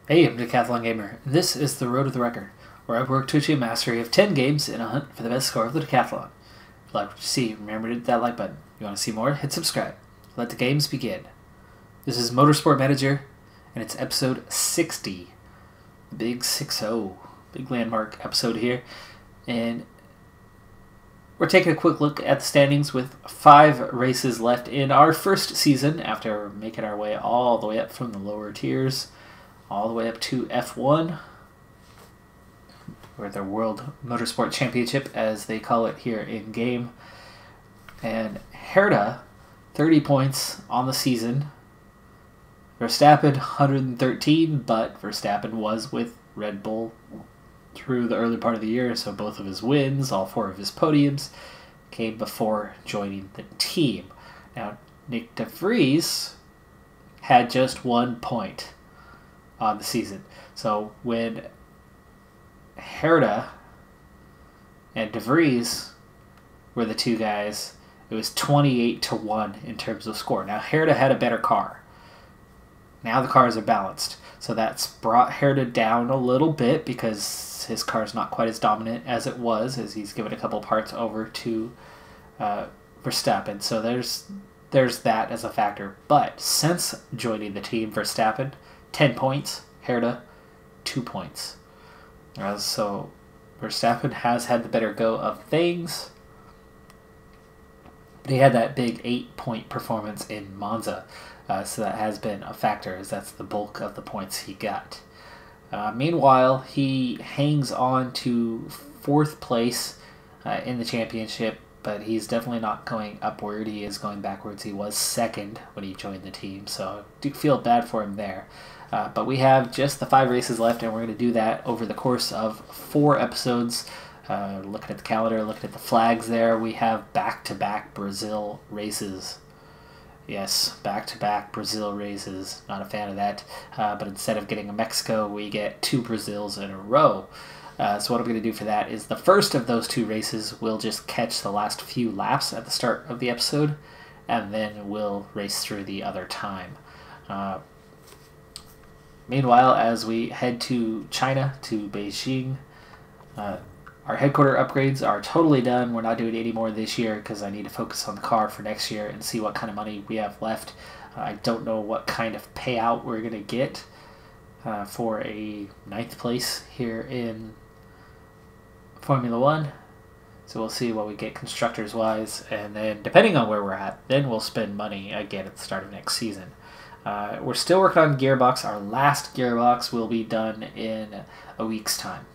Hey, I'm Decathlon Gamer, and this is the Road to the Record, where I work to achieve mastery of 10 games in a hunt for the best score of the Decathlon. If you like what you see, remember to hit that like button. If you want to see more, hit subscribe. Let the games begin. This is Motorsport Manager, and it's episode 60. Big 6-0. Big landmark episode here. And we're taking a quick look at the standings with 5 races left in our first season after making our way all the way up from the lower tiers all the way up to F1, or the World Motorsport Championship, as they call it here in-game. And Herta, 30 points on the season. Verstappen, 113, but Verstappen was with Red Bull through the early part of the year, so both of his wins, all 4 of his podiums, came before joining the team. Now, Nick de Vries had just 1 point on the season. So when Herta and de Vries were the two guys, it was 28-1 in terms of score. Now Herta had a better car. Now the cars are balanced. So that's brought Herta down a little bit because his car's not quite as dominant as it was, as he's given a couple parts over to Verstappen. So there's that as a factor. But since joining the team, Verstappen 10 points, Herta 2 points. So Verstappen has had the better go of things. But he had that big 8-point performance in Monza. So that has been a factor, as that's the bulk of the points he got. Meanwhile, he hangs on to 4th place in the championship, but he's definitely not going upward. He is going backwards. He was 2nd when he joined the team, so I do feel bad for him there. But we have just the 5 races left, and we're going to do that over the course of 4 episodes. Looking at the calendar, looking at the flags there, we have back-to-back Brazil races. Yes, back-to-back Brazil races. Not a fan of that. But instead of getting a Mexico, we get 2 Brazils in a row. So what I'm going to do for that is the first of those 2 races, we'll just catch the last few laps at the start of the episode, and then we'll race through the other time. Meanwhile, as we head to China, to Beijing, our headquarter upgrades are totally done. We're not doing any more this year because I need to focus on the car for next year and see what kind of money we have left. I don't know what kind of payout we're going to get for a 9th place here in Formula 1. So we'll see what we get constructors-wise, and then depending on where we're at, then we'll spend money again at the start of next season. We're still working on gearbox. Our last gearbox will be done in a week's time.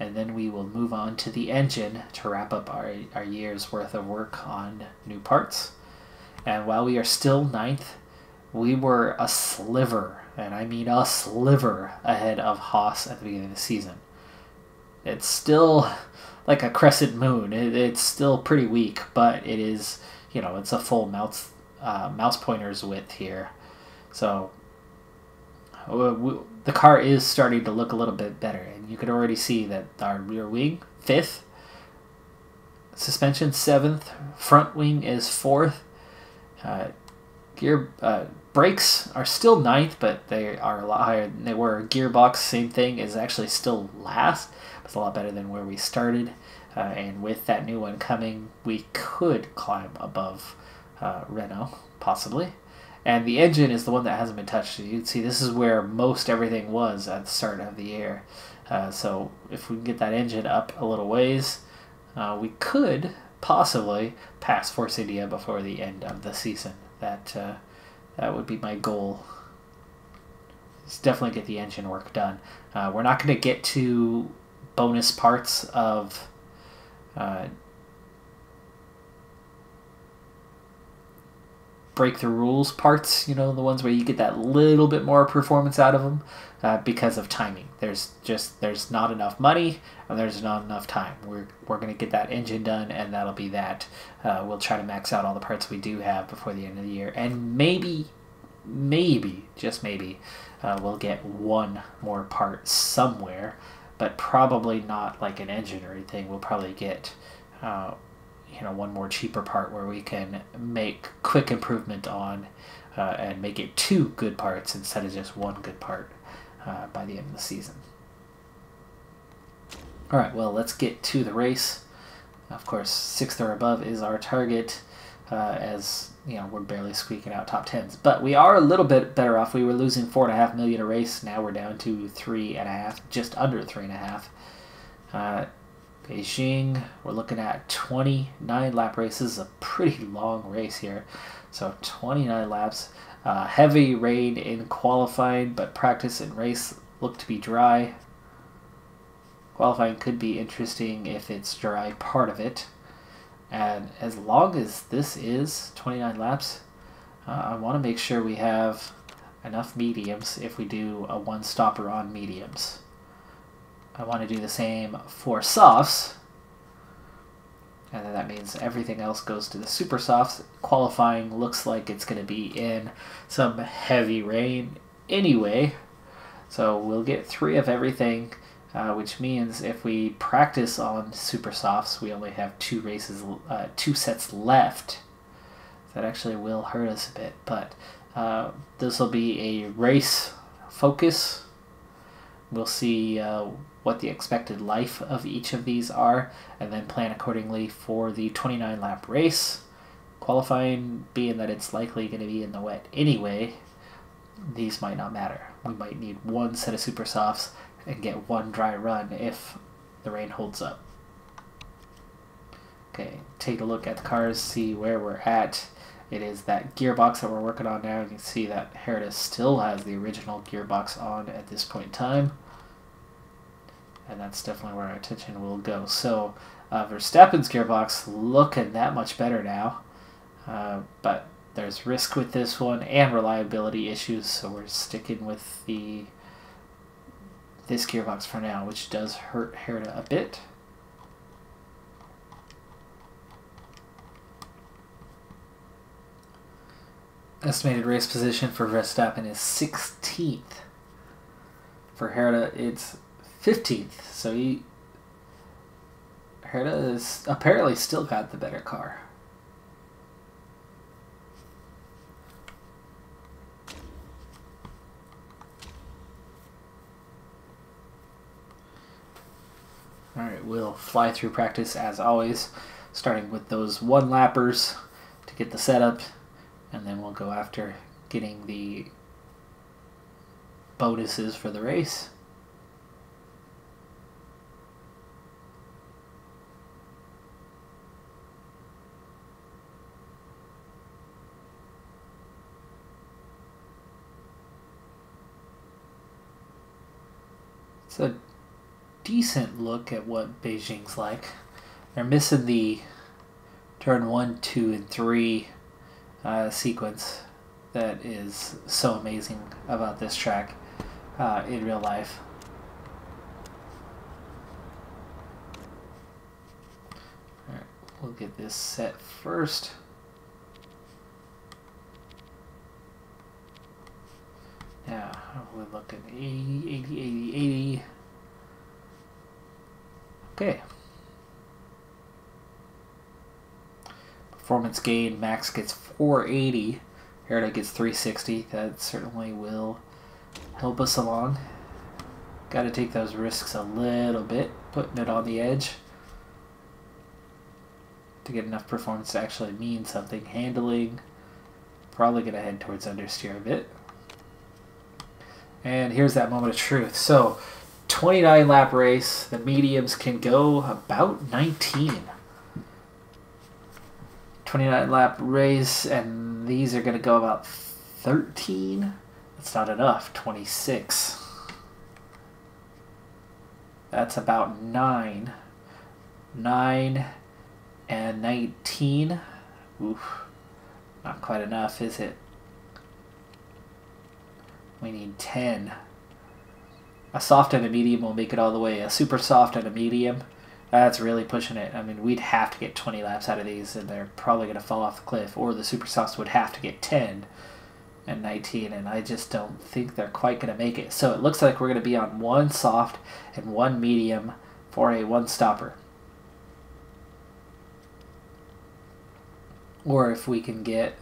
And then we will move on to the engine to wrap up our year's worth of work on new parts. And while we are still 9th, we were a sliver, and I mean a sliver, ahead of Haas at the beginning of the season. It's still like a crescent moon. It's still pretty weak, but it is, it's a full mouse pointer's width here. So the car is starting to look a little bit better, and you can already see that our rear wing 5th, suspension 7th, front wing is 4th. Brakes are still 9th, but they are a lot higher than they were. Gearbox, same thing, is actually still last. It's a lot better than where we started, and with that new one coming, we could climb above Renault, possibly. And the engine is the one that hasn't been touched. You can see this is where most everything was at the start of the year. So if we can get that engine up a little ways, we could possibly pass Force India before the end of the season. That would be my goal. Let's definitely get the engine work done. We're not going to get to bonus parts of break the rules parts, the ones where you get that little bit more performance out of them because of timing. There's not enough money, and there's not enough time. We're going to get that engine done, and that'll be that. We'll try to max out all the parts we do have before the end of the year, and maybe, just maybe, we'll get 1 more part somewhere, but probably not like an engine or anything. We'll probably get 1 more cheaper part where we can make quick improvement on and make it 2 good parts instead of just 1 good part. by the end of the season. All right, well, let's get to the race. Of course, 6th or above is our target, as you know, we're barely squeaking out top 10s. But we are a little bit better off. We were losing $4.5 million a race. Now we're down to 3.5, just under 3.5. Beijing, we're looking at 29 lap races, a pretty long race here. So 29 laps. Heavy rain in qualifying, but practice and race look to be dry. Qualifying could be interesting if it's dry part of it. And as long as this is 29 laps, I want to make sure we have enough mediums if we do a one-stopper on mediums. I want to do the same for softs. And then that means everything else goes to the super softs. Qualifying looks like it's going to be in some heavy rain anyway. So we'll get 3 of everything. Which means if we practice on super softs, we only have 2 sets left. That actually will hurt us a bit, but this will be a race focus. We'll see what the expected life of each of these are, and then plan accordingly for the 29 lap race. Qualifying, being that it's likely going to be in the wet anyway, these might not matter. We might need 1 set of super softs and get 1 dry run if the rain holds up. Okay, take a look at the cars, see where we're at. It is that gearbox that we're working on now. You can see that Herta still has the original gearbox on at this point in time. And that's definitely where our attention will go. So Verstappen's gearbox looking that much better now. But there's risk with this one and reliability issues, so we're sticking with this gearbox for now, which does hurt Herta a bit. Estimated race position for Verstappen is 16th. For Herta, it's 15th. So Herta has apparently still got the better car. Alright, we'll fly through practice as always, starting with those 1-lappers to get the setup, and then we'll go after getting the bonuses for the race. It's a decent look at what Beijing's like. They're missing the turn 1, 2, and 3 sequence that is so amazing about this track in real life. Alright, we'll get this set first. Yeah, we're looking 80, 80, 80, 80. Okay. Performance gain, Max gets 480. Herta gets 360. That certainly will help us along. Got to take those risks a little bit, putting it on the edge to get enough performance to actually mean something. Handling, probably going to head towards understeer a bit. And here's that moment of truth. So, 29 lap race, the mediums can go about 19. 29 lap race, and these are going to go about 13. That's not enough, 26. That's about 9. 9 and 19. Oof, not quite enough, is it? We need 10. A soft and a medium will make it all the way. A super soft and a medium, that's really pushing it. I mean, we'd have to get 20 laps out of these, and they're probably going to fall off the cliff. Or the super softs would have to get 10 and 19, and I just don't think they're quite going to make it. So it looks like we're going to be on 1 soft and 1 medium for a 1-stopper. Or if we can get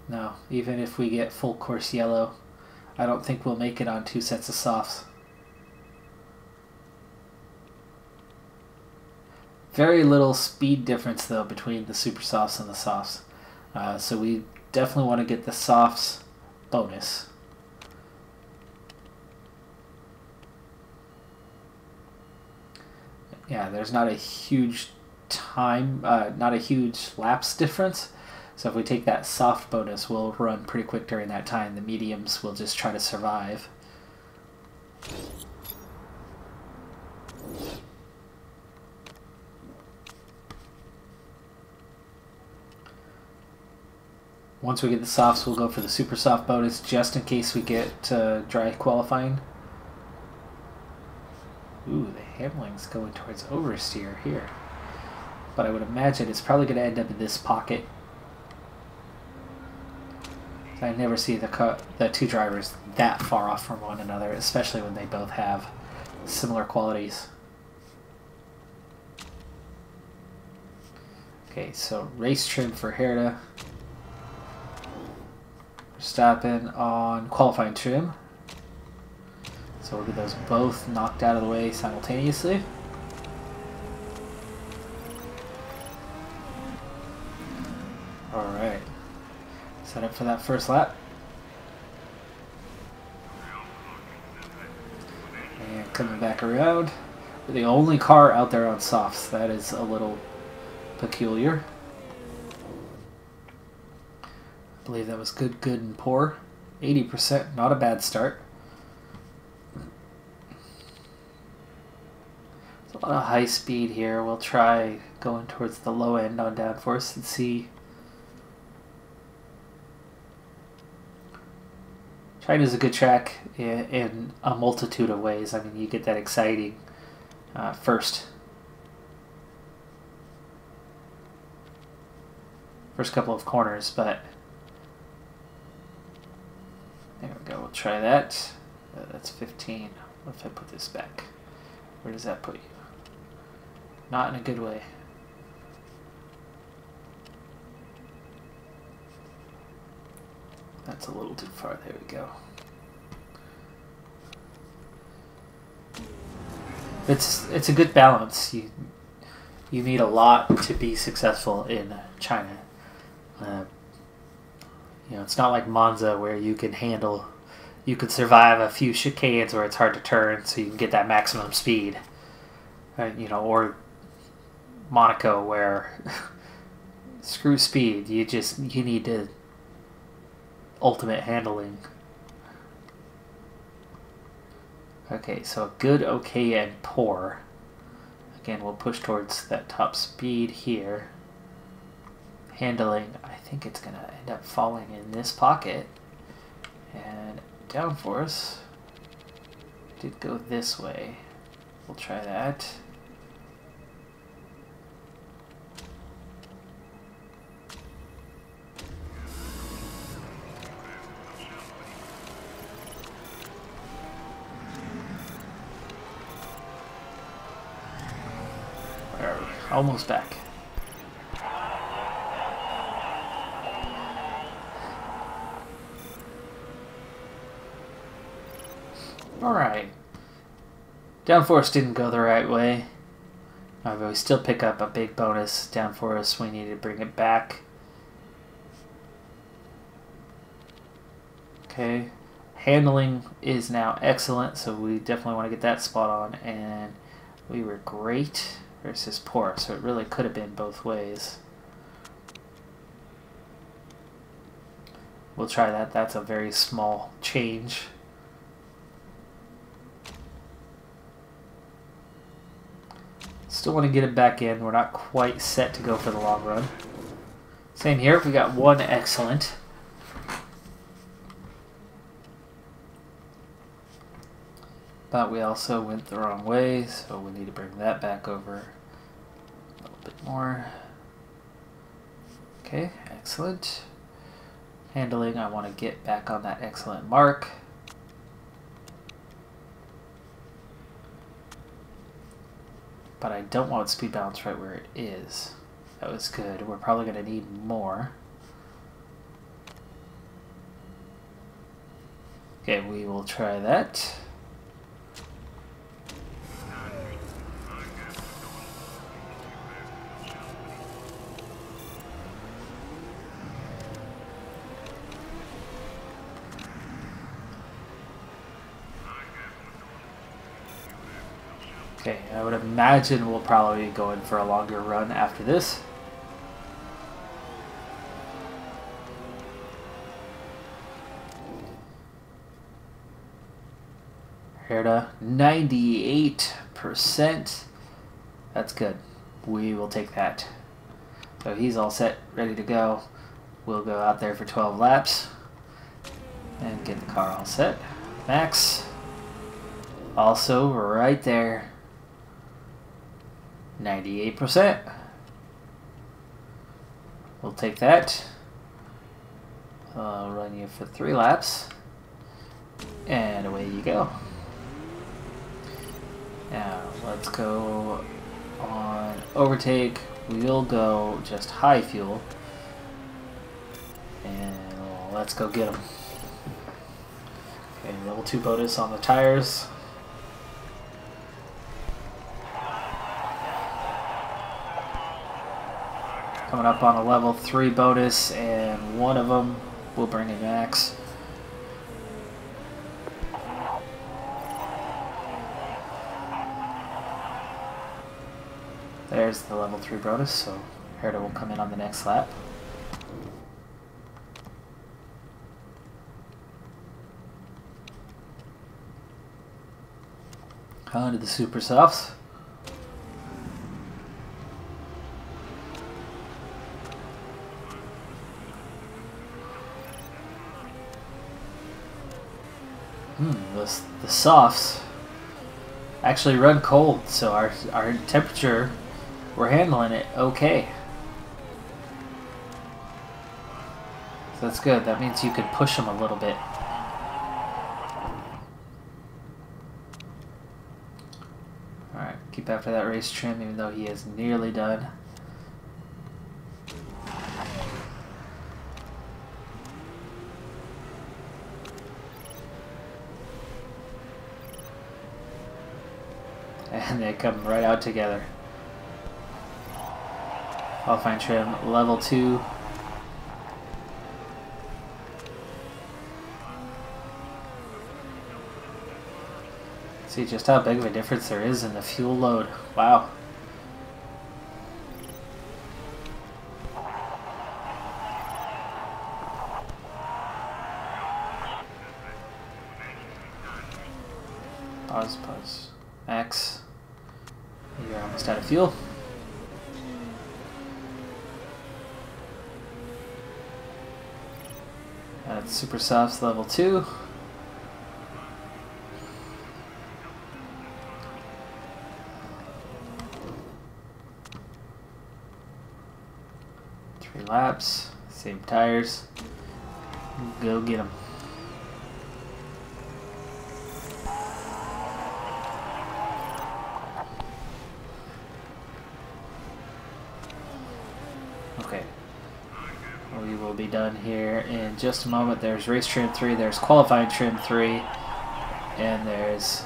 No, even if we get full course yellow, I don't think we'll make it on 2 sets of softs. Very little speed difference though between the super softs and the softs. So we definitely want to get the softs bonus. Yeah, there's not a huge not a huge lapse difference. So if we take that soft bonus, we'll run pretty quick during that time. The mediums will just try to survive. Once we get the softs, we'll go for the super soft bonus just in case we get dry qualifying. Ooh, the handling's going towards oversteer here. But I would imagine it's probably going to end up in this pocket. I never see the two drivers that far off from one another, especially when they both have similar qualities. Okay, so race trim for Herta. Verstappen on qualifying trim. So we'll get those both knocked out of the way simultaneously. Alright. Set up for that first lap. And coming back around. We're the only car out there on softs. That is a little peculiar. I believe that was good, good, and poor. 80%, not a bad start. There's a lot of high speed here. We'll try going towards the low end on downforce and see. China's a good track in a multitude of ways. I mean, you get that exciting first couple of corners, but there we go. We'll try that. That's 15. What if I put this back? Where does that put you? Not in a good way. That's a little too far. There we go. It's a good balance. You need a lot to be successful in China. You know, it's not like Monza where you can survive a few chicanes where it's hard to turn, so you can get that maximum speed. You know, or Monaco where screw speed. You need to ultimate handling. Okay, so good, okay, and poor. Again, we'll push towards that top speed here. Handling, I think it's going to end up falling in this pocket. And downforce did go this way. We'll try that. Where are we? Almost back. Alright. Downforce didn't go the right way. But we still pick up a big bonus. Downforce, we need to bring it back. Okay. Handling is now excellent, so we definitely want to get that spot on. And we were great versus poor, so it really could have been both ways. We'll try that. That's a very small change. Still want to get it back in. We're not quite set to go for the long run. Same here. We got one excellent. But we also went the wrong way, so we need to bring that back over a little bit more. Okay, excellent. Handling, I want to get back on that excellent mark. But I don't want speed balance right where it is. That was good. We're probably going to need more. Okay, we will try that. Okay, I would imagine we'll probably go in for a longer run after this. Herda, 98%. That's good. We will take that. So he's all set, ready to go. We'll go out there for 12 laps and get the car all set. Max, also right there. 98%. We'll take that. I'll run you for 3 laps. And away you go. Now, let's go on overtake. We'll go just high fuel. And let's go get them. Okay, level 2 bonus on the tires. Coming up on a level 3 bonus, and one of them will bring in Max. There's the level 3 bonus, so Herda will come in on the next lap. On to the super softs. The softs actually run cold, so our temperature, we're handling it okay. So that's good. That means you could push them a little bit. Alright, keep after that race trim, even though he is nearly done. And they come right out together. Qualifying trim, level 2. See just how big of a difference there is in the fuel load. Wow. Pause. Max, you're almost out of fuel. That's super softs level 2. Three laps, same tires. Go get them. Okay, we will be done here in just a moment. There's race trim 3, there's qualifying trim 3, and there's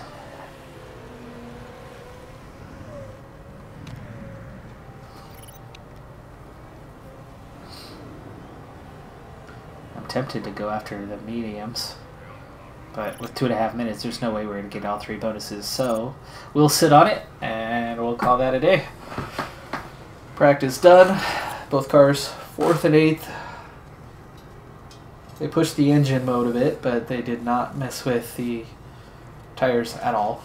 I'm tempted to go after the mediums, but with 2.5 minutes there's no way we're going to get all 3 bonuses, so we'll sit on it and we'll call that a day. Practice done. Both cars 4th and 8th. They pushed the engine mode a bit, but they did not mess with the tires at all.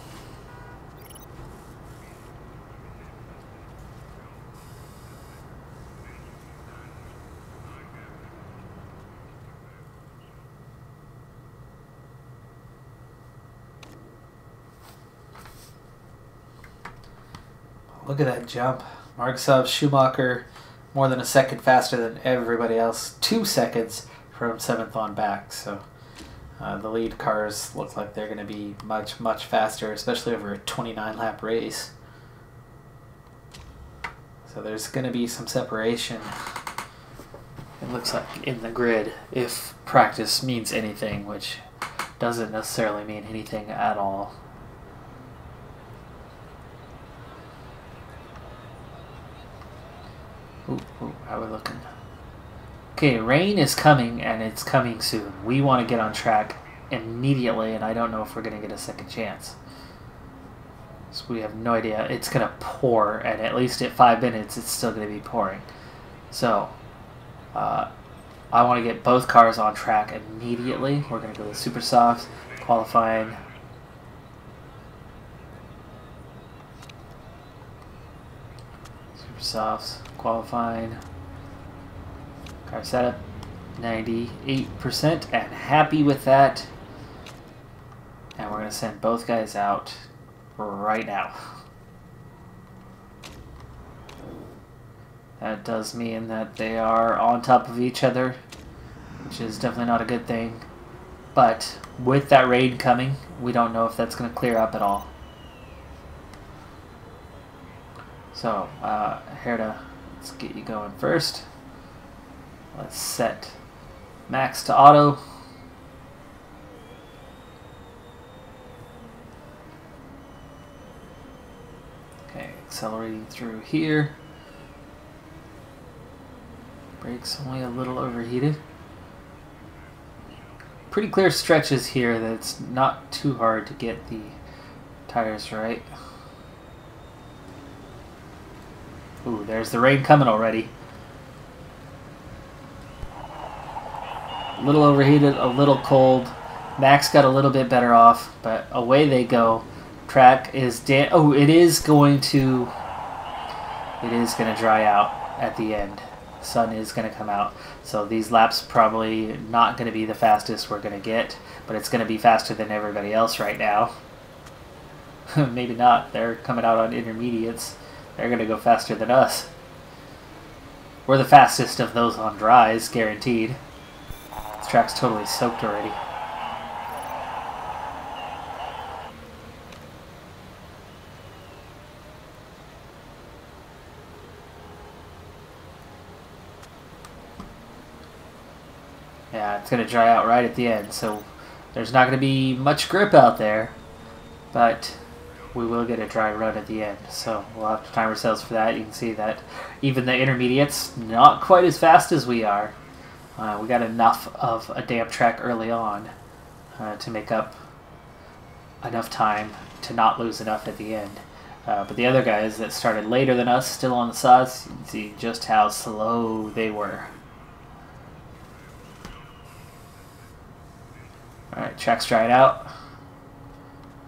Look at that jump. Marksov, Schumacher, more than a second faster than everybody else. 2 seconds from 7th on back. So the lead cars look like they're going to be much, much faster, especially over a 29-lap race. So there's going to be some separation, it looks like, in the grid, if practice means anything, which doesn't necessarily mean anything at all. Ooh, how are we looking? Okay, rain is coming, and it's coming soon. We want to get on track immediately, and I don't know if we're going to get a second chance. So we have no idea. It's going to pour, and at least at 5 minutes, it's still going to be pouring. So, I want to get both cars on track immediately. We're going to go with Super Softs, qualifying. Super Softs, qualifying. Car setup, 98%, and happy with that. And we're going to send both guys out right now. That does mean that they are on top of each other, which is definitely not a good thing. But with that rain coming, we don't know if that's going to clear up at all. So, Herda, let's get you going first. Let's set max to auto. Okay, accelerating through here. Brakes only a little overheated. Pretty clear stretches here that it's not too hard to get the tires right. Ooh, there's the rain coming already. A little overheated, a little cold. Max got a little bit better off, but away they go. Track is it is going to dry out at the end. Sun is going to come out, so these laps probably not going to be the fastest we're going to get, but it's going to be faster than everybody else right now. Maybe not. They're coming out on intermediates. They're going to go faster than us. We're the fastest of those on dries, guaranteed. This track's totally soaked already. Yeah, it's going to dry out right at the end, so there's not going to be much grip out there, but we will get a dry run at the end, so we'll have to time ourselves for that. You can see that even the intermediates, not quite as fast as we are. We got enough of a damp track early on to make up enough time to not lose enough at the end. But the other guys that started later than us, still on the sides, you can see just how slow they were. Alright, track's dried out.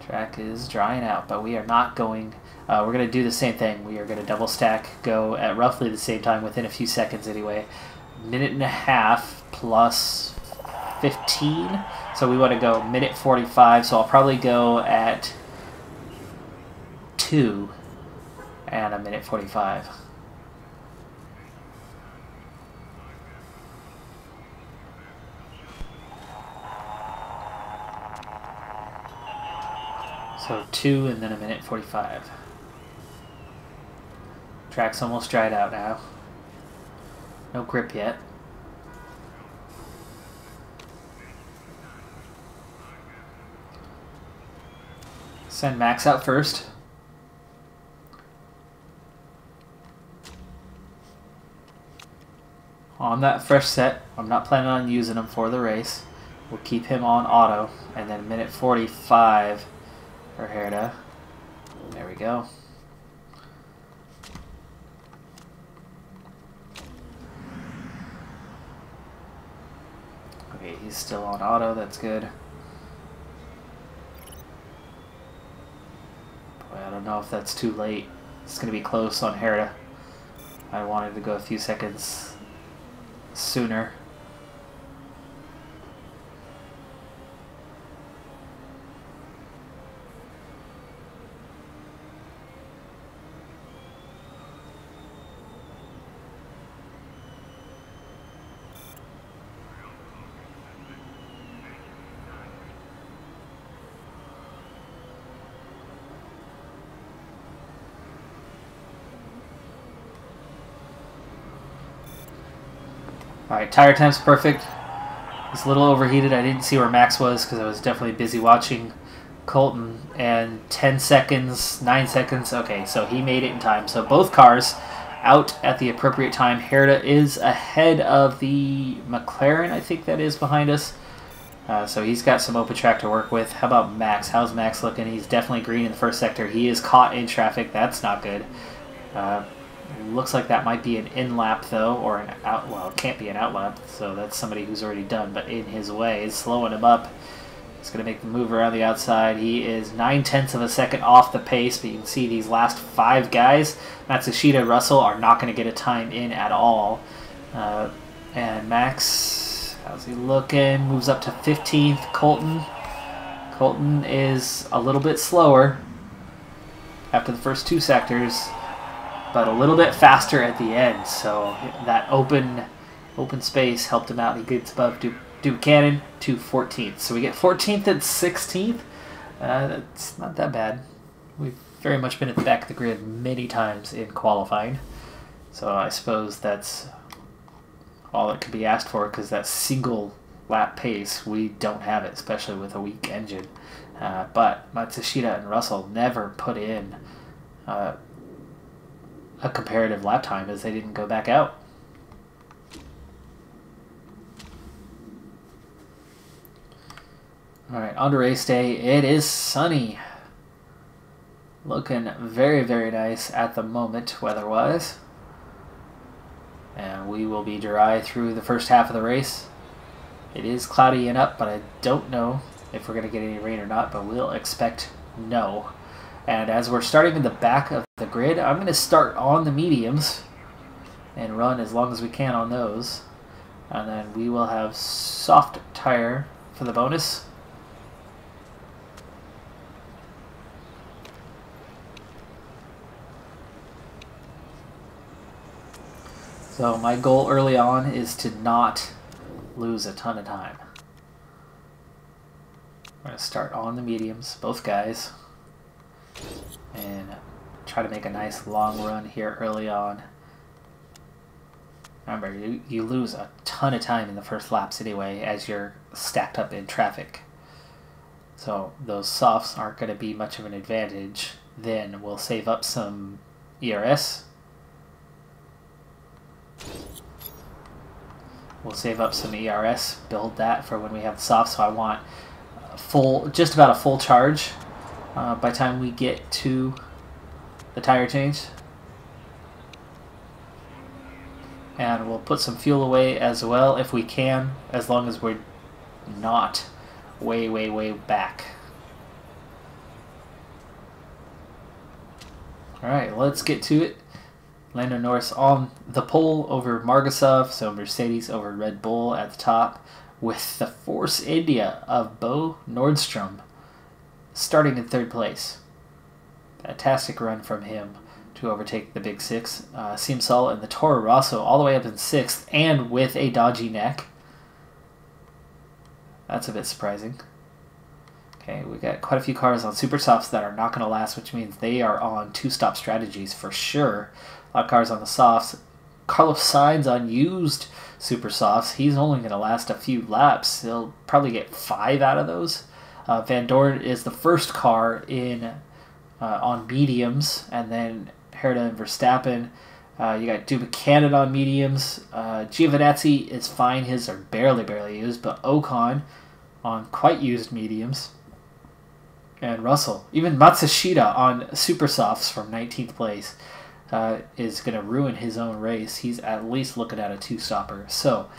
Track is drying out, but we are not going... we're going to do the same thing. We are going to double stack, go at roughly the same time, within a few seconds anyway. Minute and a half plus 15. So we want to go minute 45, so I'll probably go at 2 and a minute 45. So 2 and then a minute 45. Track's almost dried out now. No grip yet. Send Max out first. On that fresh set, I'm not planning on using him for the race. We'll keep him on auto, and then minute 45 for Herda. There we go. Okay, he's still on auto, that's good. Boy, I don't know if that's too late. It's going to be close on Herda. I wanted to go a few seconds sooner. Alright, tire time's perfect. He's a little overheated. I didn't see where Max was because I was definitely busy watching Colton. And 10 seconds, 9 seconds. Okay, so he made it in time. So both cars out at the appropriate time. Herta is ahead of the McLaren, I think that is behind us. So he's got some open track to work with. How about Max? How's Max looking? He's definitely green in the first sector. He is caught in traffic. That's not good. Looks like that might be an in-lap, though, or an out. Well, it can't be an out-lap, so that's somebody who's already done, but in his way. It's slowing him up. It's going to make the move around the outside. He is 9/10 of a second off the pace, but you can see these last 5 guys, Matsushita, Russell, are not going to get a time in at all. And Max, how's he looking? Moves up to 15th. Colton is a little bit slower after the first 2 sectors, but a little bit faster at the end. So that open space helped him out. He gets above Buchanan to 14th. So we get 14th and 16th. That's not that bad. We've very much been at the back of the grid many times in qualifying. So I suppose that's all that could be asked for, because that single lap pace, we don't have it, especially with a weak engine. But Matsushita and Russell never put in a comparative lap time, as they didn't go back out. Alright, on to race day. It is sunny. Looking very, very nice at the moment, weather-wise. And we will be dry through the first half of the race. It is cloudy and up, but I don't know if we're going to get any rain or not, but we'll expect no. And as we're starting in the back of the grid, I'm going to start on the mediums and run as long as we can on those. And then we will have soft tire for the bonus. So my goal early on is to not lose a ton of time. I'm going to start on the mediums, both guys, and try to make a nice long run here early on. Remember, you lose a ton of time in the first laps anyway as you're stacked up in traffic. So those softs aren't going to be much of an advantage. Then we'll save up some ERS. We'll save up some ERS, build that for when we have the soft. So I want just about a full charge by the time we get to the tire change. And we'll put some fuel away as well if we can, as long as we're not way, way, way back. Alright, let's get to it. Lando Norris on the pole over Margasov, so Mercedes over Red Bull at the top, with the Force India of Bo Nordstrom starting in 3rd place. Fantastic run from him to overtake the Big Six. Simsal and the Toro Rosso all the way up in 6th, and with a dodgy neck. That's a bit surprising. Okay, we got quite a few cars on super softs that are not going to last, which means they are on 2-stop strategies for sure. A lot of cars on the softs. Carlos Sainz on used super softs. He's only going to last a few laps. He'll probably get 5 out of those. Van Dorn is the first car in on mediums, and then Herta and Verstappen. You got Buchanan on mediums. Giovinazzi is fine. His are barely used, but Ocon on quite used mediums. And Russell, even Matsushita on super softs from 19th place. Is going to ruin his own race. He's at least looking at a 2-stopper. So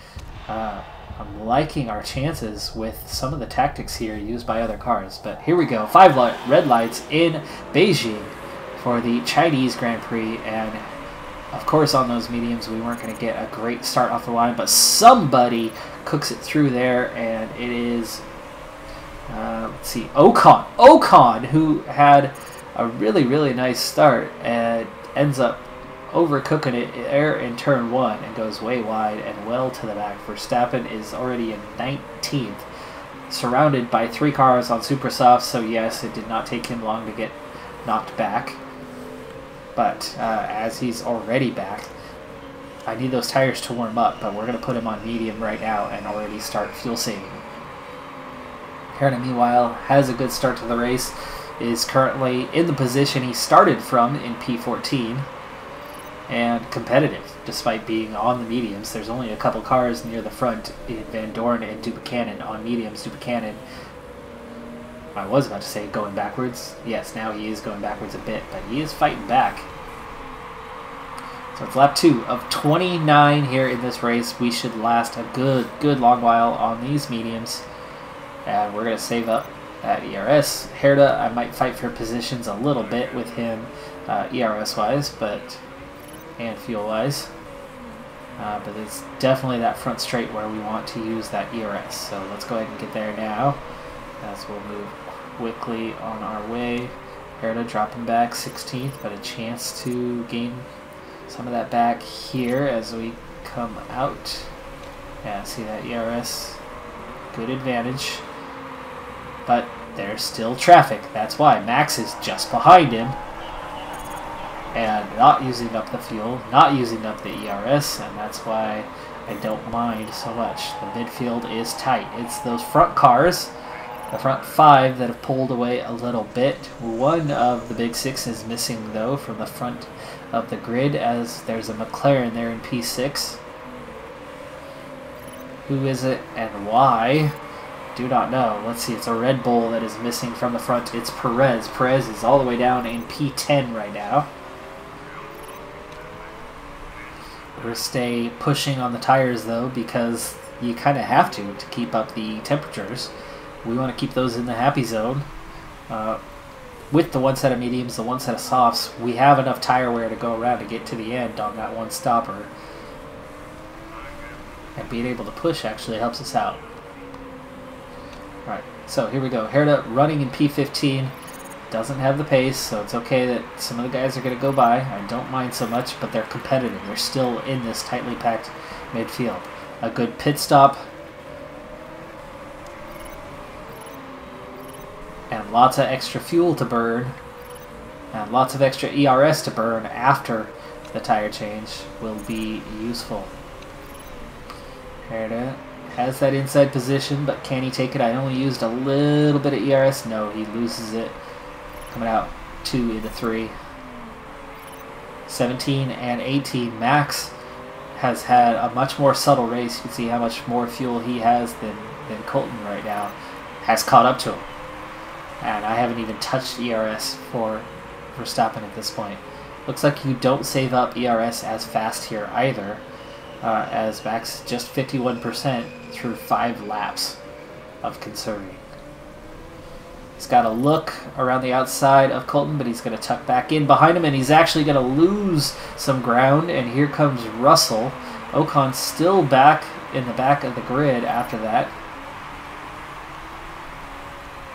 I'm liking our chances with some of the tactics here used by other cars. But here we go. 5 red lights in Beijing for the Chinese Grand Prix. And of course on those mediums we weren't going to get a great start off the line. But somebody cooks it through there, and it is, let's see, Ocon, who had a really, really nice start and ends up overcooking it there in turn 1 and goes way wide and well to the back. Verstappen is already in 19th, surrounded by 3 cars on super soft, so yes, it did not take him long to get knocked back. But as he's already back, I need those tires to warm up, but we're going to put him on medium right now and already start fuel saving. Herta, meanwhile, has a good start to the race, is currently in the position he started from in P14, and competitive, despite being on the mediums. There's only a couple cars near the front in Van Dorn and Dubuchanan on mediums. Dubuchanan, I was about to say going backwards. Yes, now he is going backwards a bit, but he is fighting back. So it's lap 2 of 29 here in this race. We should last a good long while on these mediums. And we're going to save up at ERS. Herta, I might fight for positions a little bit with him ERS-wise, and fuel-wise. But it's definitely that front straight where we want to use that ERS. So let's go ahead and get there now, as we'll move quickly on our way. Herta dropping back 16th, but a chance to gain some of that back here as we come out. Yeah, see that ERS, good advantage. But there's still traffic. That's why Max is just behind him. And not using up the fuel, not using up the ERS, and that's why I don't mind so much. The midfield is tight. It's those front cars, the front 5, that have pulled away a little bit. One of the big 6 is missing, though, from the front of the grid, as there's a McLaren there in P6. Who is it and why? Do not know. Let's see, it's a Red Bull that is missing from the front. It's Perez. Perez is all the way down in P10 right now. We're going to stay pushing on the tires, though, because you kind of have to keep up the temperatures. We want to keep those in the happy zone. With the one set of mediums, the one set of softs, we have enough tire wear to go around to get to the end on that one stopper. And being able to push actually helps us out. Alright, so here we go. Herta running in P15. Doesn't have the pace, so it's okay that some of the guys are going to go by. I don't mind so much, but they're competitive. They're still in this tightly packed midfield. A good pit stop. And lots of extra fuel to burn. And lots of extra ERS to burn after the tire change will be useful. Herta has that inside position, but can he take it? I only used a little bit of ERS. No, he loses it. Coming out 2 into 3. 17 and 18. Max has had a much more subtle race. You can see how much more fuel he has than Colton right now. Has caught up to him. And I haven't even touched ERS for Verstappen at this point. Looks like you don't save up ERS as fast here either, as Max just 51% through 5 laps of conserving. He's got a look around the outside of Colton, but he's going to tuck back in behind him, and he's actually going to lose some ground, and here comes Russell. Ocon still back in the back of the grid after that.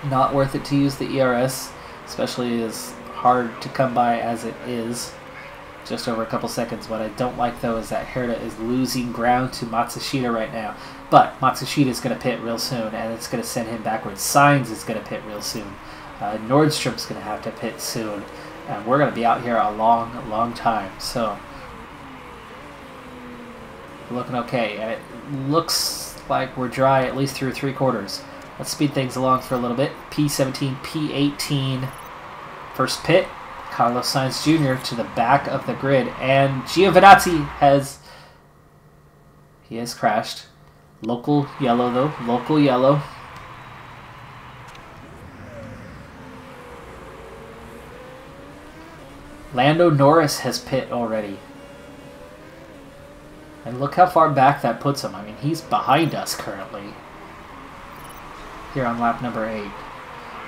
Not worth it to use the ERS, especially as hard to come by as it is. Just over a couple seconds. What I don't like, though, is that Herta is losing ground to Matsushita right now. But Matsushita is going to pit real soon, and it's going to send him backwards. Sainz is going to pit real soon. Nordstrom's going to have to pit soon. And we're going to be out here a long time. So, looking okay. And it looks like we're dry at least through 3 quarters. Let's speed things along for a little bit. P17, P18. First pit. Carlos Sainz Jr. to the back of the grid, and Giovinazzi has crashed. Local yellow, though. Local yellow. Lando Norris has pit already. And look how far back that puts him. I mean, he's behind us currently. Here on lap number 8.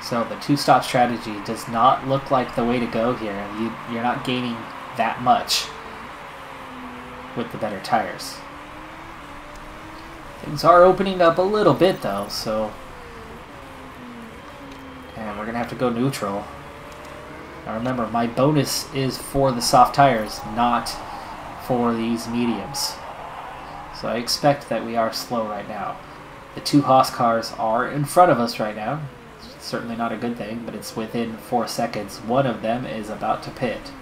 So the 2-stop strategy does not look like the way to go here. You're not gaining that much with the better tires. Things are opening up a little bit, though, so... And we're going to have to go neutral. Now remember, my bonus is for the soft tires, not for these mediums. So I expect that we are slow right now. The 2 Haas cars are in front of us right now. It's certainly not a good thing, but it's within 4 seconds. One of them is about to pit.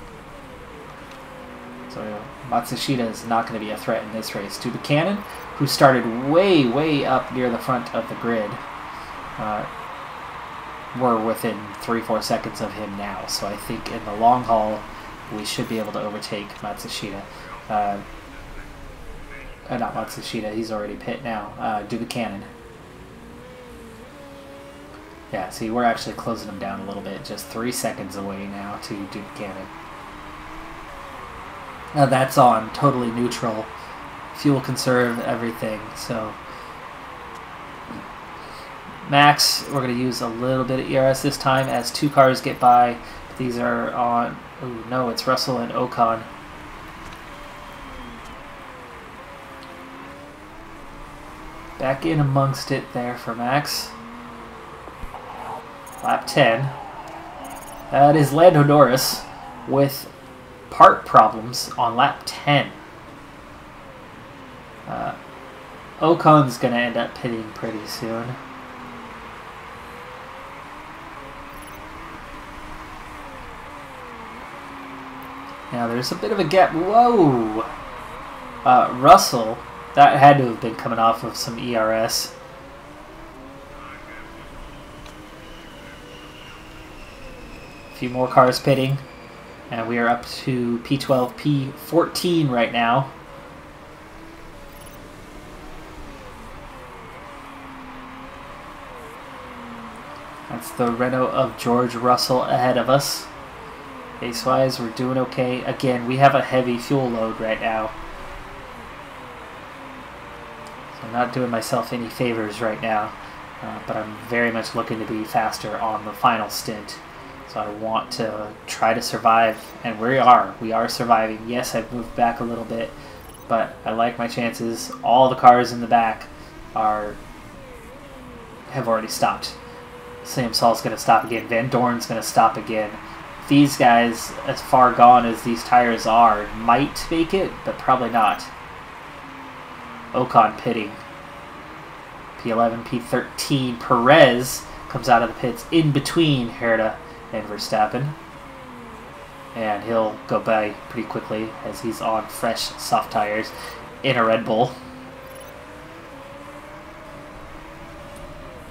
So Matsushita is not going to be a threat in this race. To Buchanan, who started way, way up near the front of the grid. We're within 3-4 seconds of him now. So I think in the long haul, we should be able to overtake Matsushita. Not Matsushita, he's already pit now. Buchanan. Yeah, see, we're actually closing him down a little bit. Just 3 seconds away now to Buchanan. Now that's on totally neutral. Fuel conserve, everything. So Max, we're going to use a little bit of ERS this time as 2 cars get by. These are on... Oh, no, it's Russell and Ocon. Back in amongst it there for Max. Lap 10. That is Lando Norris with part problems on lap 10. Ocon's going to end up pitting pretty soon. Now there's a bit of a gap. Whoa! Russell, that had to have been coming off of some ERS. A few more cars pitting. And we are up to P12, P14 right now. That's the Renault of George Russell ahead of us. Pace-wise, we're doing okay. Again, we have a heavy fuel load right now. So I'm not doing myself any favors right now. But I'm very much looking to be faster on the final stint. So I want to try to survive, and we are surviving. Yes, I've moved back a little bit, but I like my chances. All the cars in the back have already stopped. Sam Saul's going to stop again. Van Dorn's going to stop again. These guys, as far gone as these tires are, might make it, but probably not. Ocon pitting. P11, P13. Perez comes out of the pits in between Herta and Verstappen. And he'll go by pretty quickly as he's on fresh soft tires in a Red Bull.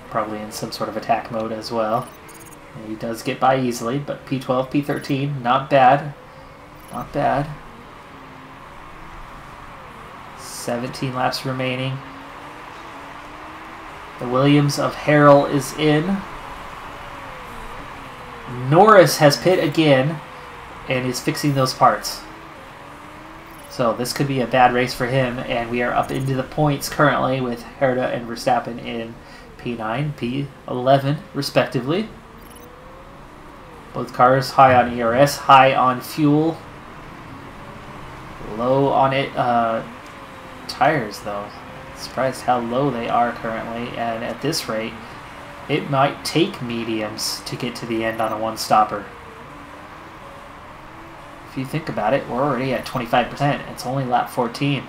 Probably in some sort of attack mode as well. And he does get by easily, but P12, P13, not bad. Not bad. 17 laps remaining. The Williams of Harrell is in. Norris has pit again and is fixing those parts. So this could be a bad race for him, and we are up into the points currently with Herta and Verstappen in P9, P11 respectively. Both cars high on ERS, high on fuel, low on it tires though. Surprised how low they are currently, and at this rate it might take mediums to get to the end on a one-stopper. If you think about it, we're already at 25%. It's only lap 14.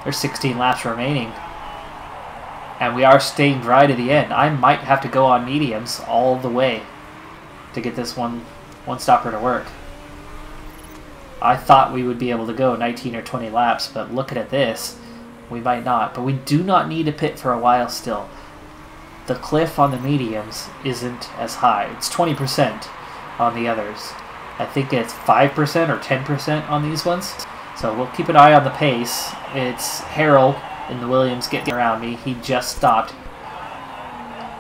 There's 16 laps remaining. And we are staying dry to the end. I might have to go on mediums all the way to get this one-stopper to work. I thought we would be able to go 19 or 20 laps, but looking at this, we might not. But we do not need to pit for a while still. The cliff on the mediums isn't as high. It's 20% on the others. I think it's 5% or 10% on these ones. So we'll keep an eye on the pace. It's Harrell in the Williams getting around me. He just stopped.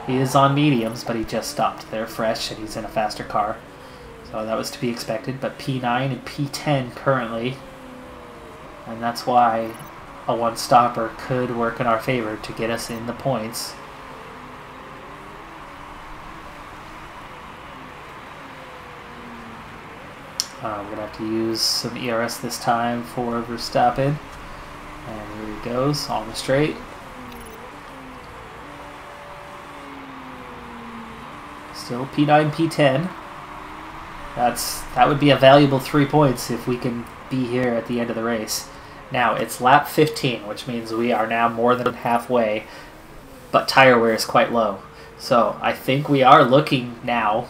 He is on mediums, but he just stopped. They're fresh, and he's in a faster car. So that was to be expected. But P9 and P10 currently. And that's why a one-stopper could work in our favor to get us in the points. We're going to have to use some ERS this time for Verstappen. And here he goes, on the straight. Still P9, P10. That would be a valuable 3 points if we can be here at the end of the race. Now, it's lap 15, which means we are now more than halfway, but tire wear is quite low. So I think we are looking now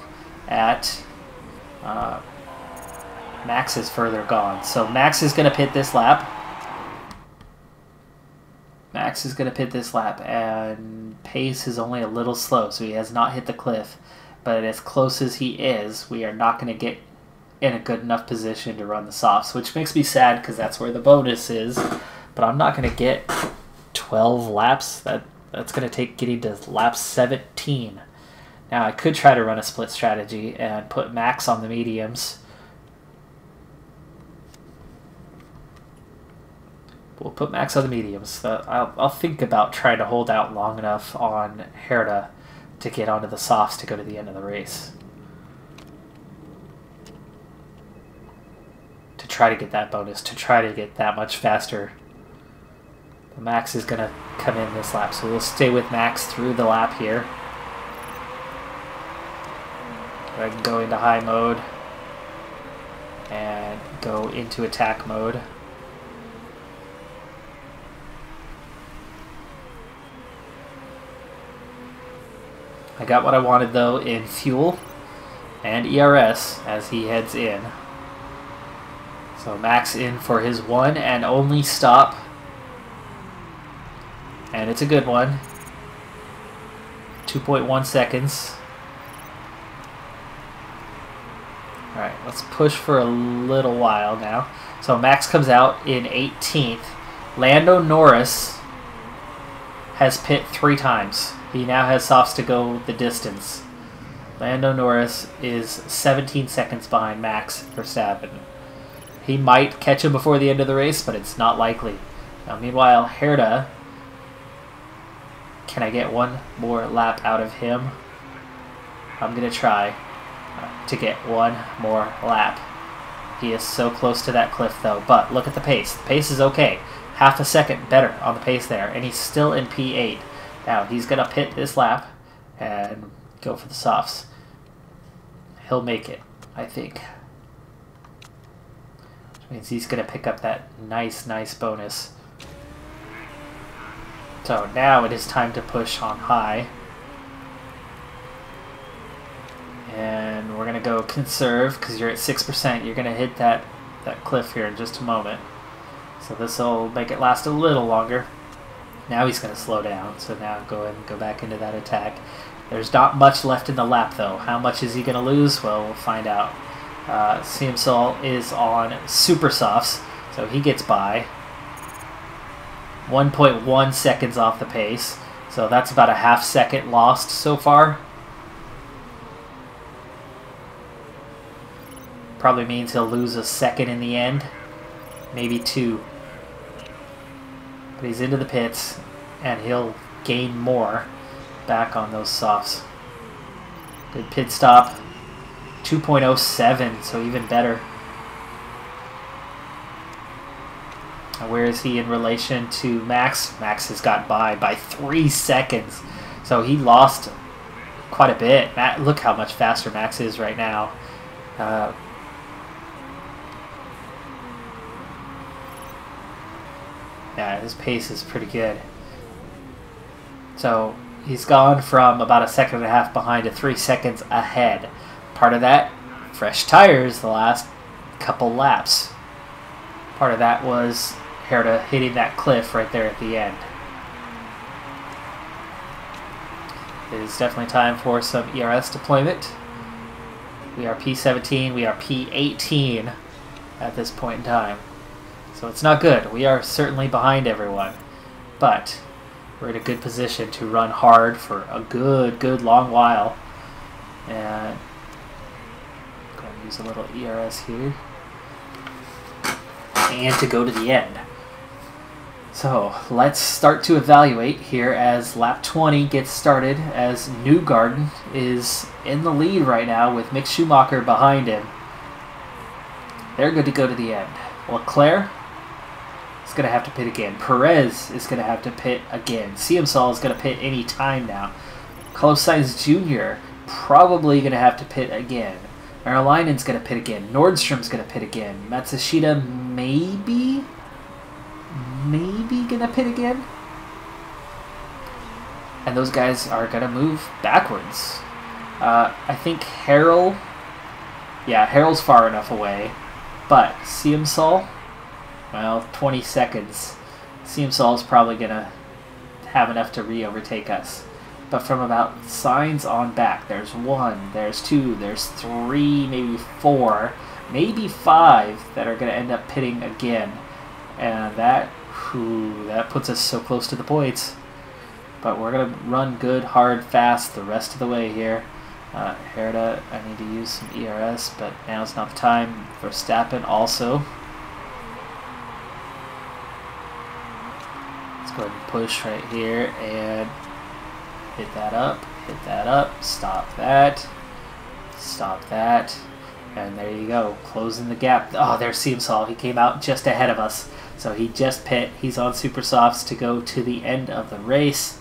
at Max is further gone. So Max is going to pit this lap. Max is going to pit this lap, and pace is only a little slow, so he has not hit the cliff. But as close as he is, we are not going to get in a good enough position to run the softs, which makes me sad because that's where the bonus is. But I'm not going to get 12 laps. That's going to take getting to lap 17. Now, I could try to run a split strategy and put Max on the mediums. We'll put Max on the mediums. I'll think about trying to hold out long enough on Herta to get onto the softs to go to the end of the race. To try to get that bonus, to try to get that much faster. But Max is going to come in this lap, so we'll stay with Max through the lap here. I can go into high mode and go into attack mode. I got what I wanted though in fuel and ERS as he heads in. So Max in for his one and only stop. And it's a good one. 2.1 seconds. Alright, let's push for a little while now. So Max comes out in 18th. Lando Norris has pit 3 times. He now has softs to go the distance. Lando Norris is 17 seconds behind Max Verstappen. He might catch him before the end of the race, but it's not likely. Now, meanwhile, Herta, can I get one more lap out of him? I'm going to try to get one more lap. He is so close to that cliff, though. But look at the pace. The pace is okay. Half a second better on the pace there, and he's still in P8. Now, he's going to pit this lap and go for the softs. He'll make it, I think. Which means he's going to pick up that nice bonus. So now it is time to push on high. And we're going to go conserve because you're at 6%. You're going to hit that cliff here in just a moment. So this will make it last a little longer. Now he's going to slow down, so now go ahead and go back into that attack. There's not much left in the lap, though. How much is he going to lose? Well, we'll find out. CMSol is on super softs, so he gets by. 1.1 seconds off the pace, so that's about a half second lost so far. Probably means he'll lose a second in the end, maybe 2. But he's into the pits, and he'll gain more back on those softs. Good pit stop. 2.07, so even better. And where is he in relation to Max? Max has got by 3 seconds. So he lost quite a bit. Look how much faster Max is right now. Yeah, his pace is pretty good. So he's gone from about a second and a half behind to 3 seconds ahead. Part of that, fresh tires the last couple laps. Part of that was Herta hitting that cliff right there at the end. It is definitely time for some ERS deployment. We are P17, we are P18 at this point in time. So it's not good. We are certainly behind everyone. But we're in a good position to run hard for a good long while. And I'm going to use a little ERS here. And to go to the end. So let's start to evaluate here as lap 20 gets started, as Newgarden is in the lead right now with Mick Schumacher behind him. They're good to go to the end. Leclerc is going to have to pit again. Perez is going to have to pit again. CMSol is going to pit any time now. Carlos Sainz Jr. probably going to have to pit again. Marilynen's going to pit again. Nordstrom's going to pit again. Matsushita maybe going to pit again. And those guys are going to move backwards. I think Harrell... Yeah, Harrell's far enough away. But Siemsol, well, 20 seconds. Siemsol is probably going to have enough to re-overtake us. But from about signs on back, there's 1, there's 2, there's 3, maybe 4, maybe 5 that are going to end up pitting again. And that puts us so close to the points. But we're going to run good, hard, fast the rest of the way here. Herta, I need to use some ERS, but now's not the time. Verstappen also. Let's go ahead and push right here and hit that up, stop that, and there you go, closing the gap. Oh, there's Siemsol. He came out just ahead of us, so he just pit. He's on super softs to go to the end of the race,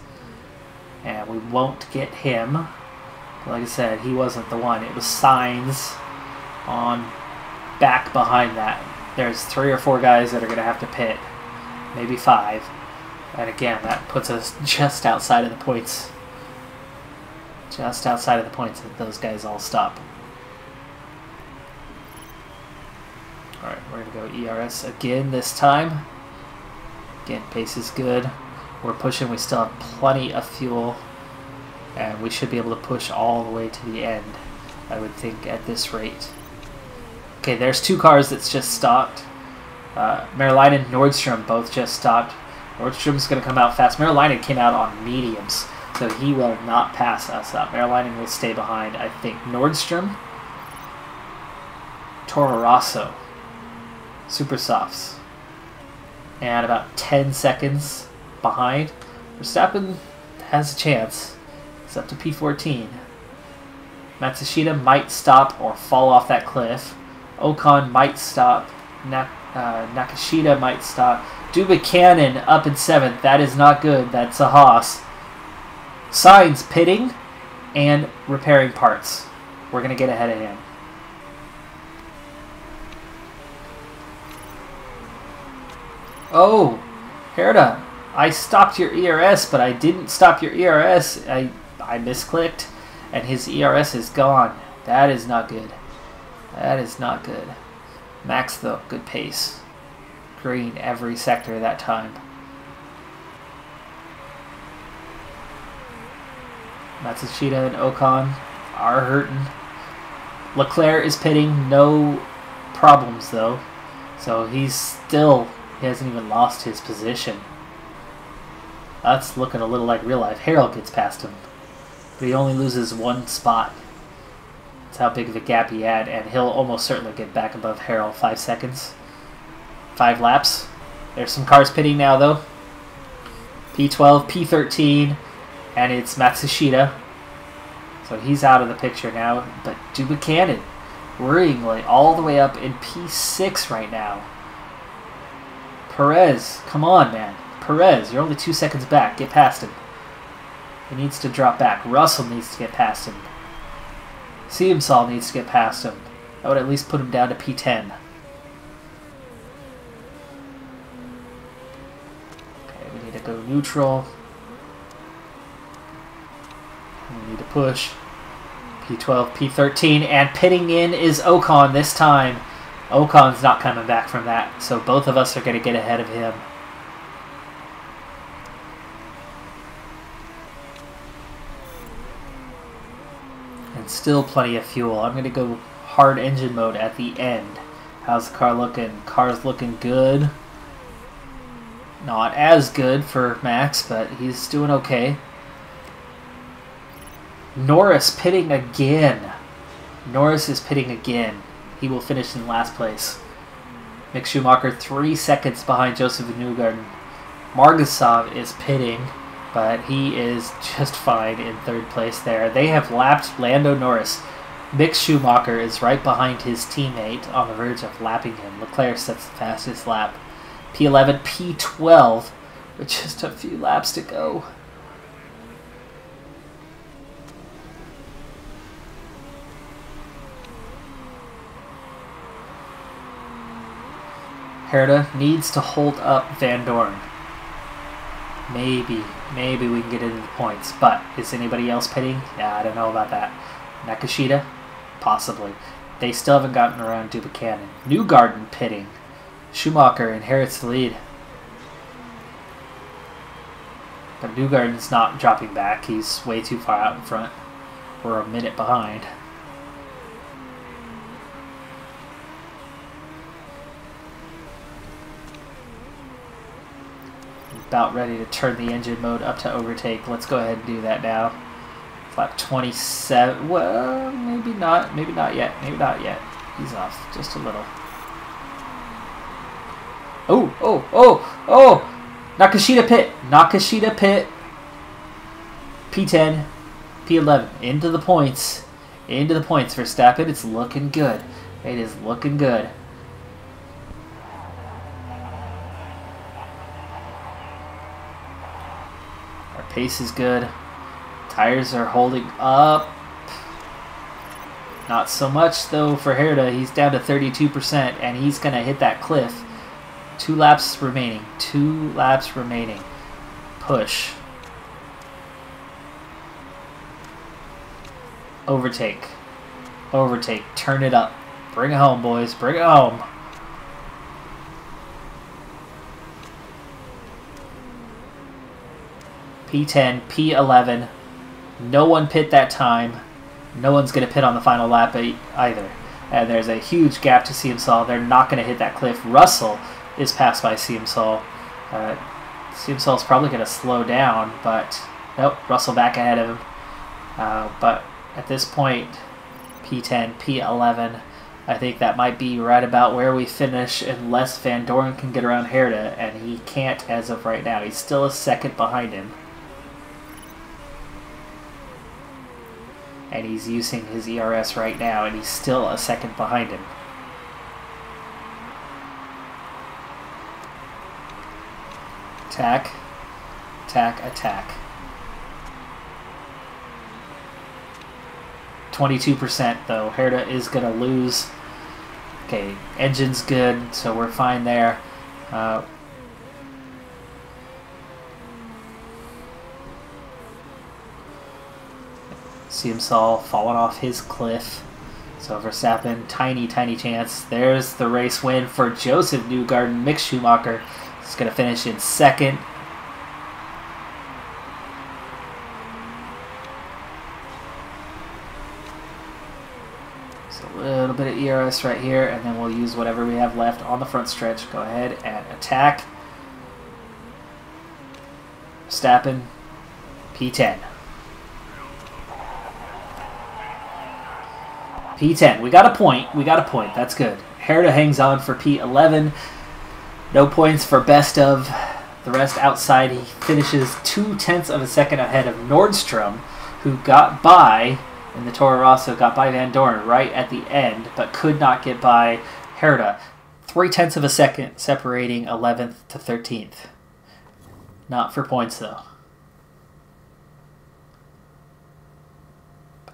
and we won't get him. Like I said, he wasn't the one. It was Sainz on back behind that. There's 3 or 4 guys that are going to have to pit, maybe 5. And again, that puts us just outside of the points. Just outside of the points if those guys all stop. Alright, we're going to go ERS again this time. Again, pace is good. We're pushing. We still have plenty of fuel. And we should be able to push all the way to the end, I would think, at this rate. Okay, there's 2 cars that's just stopped. Merlion and Nordstrom both just stopped. Nordstrom's going to come out fast. Merlion came out on mediums, so he will not pass us up. Merlion will stay behind, I think. Nordstrom, Toro Rosso, super softs, and about 10 seconds behind. Verstappen has a chance. It's up to P14. Matsushita might stop or fall off that cliff. Ocon might stop. Nakashita might stop. Buchanan up in 7th. That is not good. That's a Haas. Sainz pitting and repairing parts. We're going to get ahead of him. Oh, Herta, I stopped your ERS, but I didn't stop your ERS. I misclicked, and his ERS is gone. That is not good. That is not good. Max, though, good pace. Green every sector that time. Matsushita and Ocon are hurting. Leclerc is pitting, no problems though. So he hasn't even lost his position. That's looking a little like real life. Harold gets past him, but he only loses 1 spot. That's how big of a gap he had, and he'll almost certainly get back above Harold. 5 seconds. 5 laps. There's some cars pitting now, though. P12, P13, and it's Matsushita. So he's out of the picture now, but Buchanan worryingly all the way up in P6 right now. Perez, come on, man. Perez, you're only 2 seconds back. Get past him. He needs to drop back. Russell needs to get past him. Siemsol needs to get past him. That would at least put him down to P10. Okay, we need to go neutral. We need to push. P12, P13, and pitting in is Ocon this time. Ocon's not coming back from that, so both of us are going to get ahead of him. And still plenty of fuel. I'm going to go hard engine mode at the end. How's the car looking? Car's looking good. Not as good for Max, but he's doing okay. Norris pitting again. Norris is pitting again. He will finish in last place. Mick Schumacher 3 seconds behind Joseph Newgarden. Margasov is pitting, but he is just fine in 3rd place there. They have lapped Lando Norris. Mick Schumacher is right behind his teammate on the verge of lapping him. Leclerc sets the fastest lap. P11, P12 with just a few laps to go. Herta needs to hold up Van Dorn. Maybe we can get into the points. But is anybody else pitting? Yeah, I don't know about that. Nakashita? Possibly. they still haven't gotten around Buchanan. Newgarden pitting. Schumacher inherits the lead. But Newgarden's not dropping back. He's way too far out in front. We're a minute behind. About ready to turn the engine mode up to overtake. Let's go ahead and do that now. Lap 27. Well, maybe not. Maybe not yet. Maybe not yet. He's off just a little. Oh, oh, oh, oh! Nakashita pit. Nakashita pit. P10. P11. Into the points. Into the points. Verstappen, it's looking good. It is looking good. Our pace is good. Tires are holding up. Not so much though for Herta. He's down to 32% and he's going to hit that cliff. 2 laps remaining. 2 laps remaining. Push. Overtake. Overtake. Turn it up. Bring it home, boys. Bring it home. P10, P11. No one pit that time. No one's going to pit on the final lap either. And there's a huge gap to Siemsal. They're not going to hit that cliff. Russell is passed by Siemsal. Siemsal's probably going to slow down, but nope, Russell back ahead of him. But at this point, P10, P11, I think that might be right about where we finish unless Van Dorn can get around Herta, and he can't as of right now. He's still a second behind him. And he's using his ERS right now, and he's still a second behind him. Attack, attack, attack. 22% though. Herta is going to lose. Okay, engine's good, so we're fine there. Siemsal falling off his cliff. So Verstappen, tiny, tiny chance. There's the race win for Joseph Newgarden. Mick Schumacher is going to finish in second. So a little bit of ERS right here, and then we'll use whatever we have left on the front stretch. Go ahead and attack. Verstappen, P10. P10. We got a point. We got a point. That's good. Herta hangs on for P11. No points for best of. The rest outside. He finishes 0.2 of a second ahead of Nordstrom, who got by in the Toro Rosso, got by Van Dorn right at the end, but could not get by Herta. 0.3 of a second separating 11th to 13th. Not for points, though.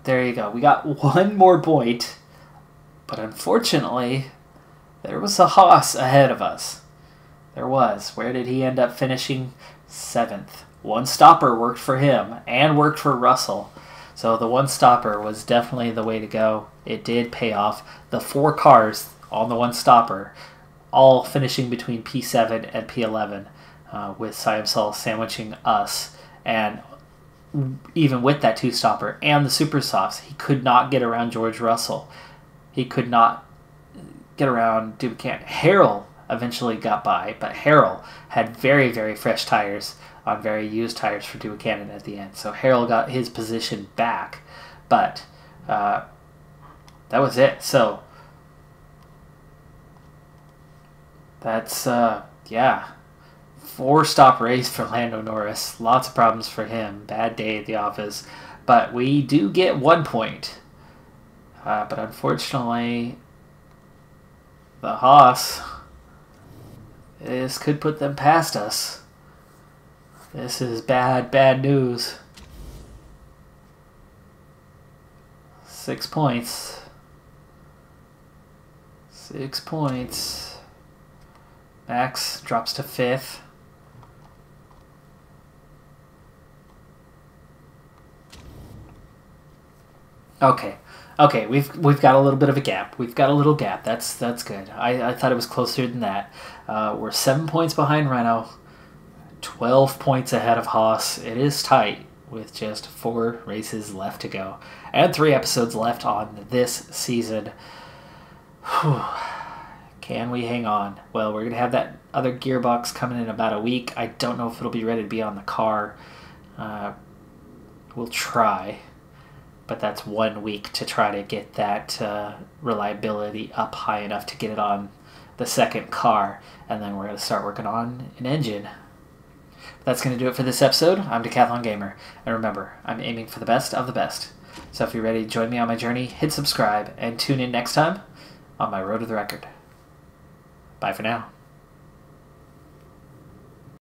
There you go. We got one more point, but unfortunately, there was a Haas ahead of us. There was. Where did he end up finishing? 7th. One stopper worked for him and worked for Russell. So the one stopper was definitely the way to go. It did pay off. The 4 cars on the one stopper, all finishing between P7 and P11, with Siemsal sandwiching us. And even with that 2-stopper and the super softs, he could not get around George Russell. He could not get around Buchanan. Harrell eventually got by, but Harrell had very, very fresh tires on very used tires for Buchanan at the end. So Harrell got his position back, but that was it. So that's, yeah. 4-stop race for Lando Norris. Lots of problems for him. Bad day at the office. But we do get 1 point. But unfortunately, the Haas, this could put them past us. This is bad, bad news. 6 points. 6 points. Max drops to 5th. Okay. Okay, we've got a little bit of a gap. We've got a little gap. That's good. I thought it was closer than that. We're 7 points behind Renault, 12 points ahead of Haas. It is tight with just 4 races left to go and 3 episodes left on this season. Whew. Can we hang on? Well, we're going to have that other gearbox coming in about a week. I don't know if it'll be ready to be on the car. We'll try. But that's 1 week to try to get that reliability up high enough to get it on the second car. And then we're going to start working on an engine. That's going to do it for this episode. I'm Decathlon Gamer. And remember, I'm aiming for the best of the best. So if you're ready to join me on my journey, hit subscribe and tune in next time on my Road to the Record. Bye for now.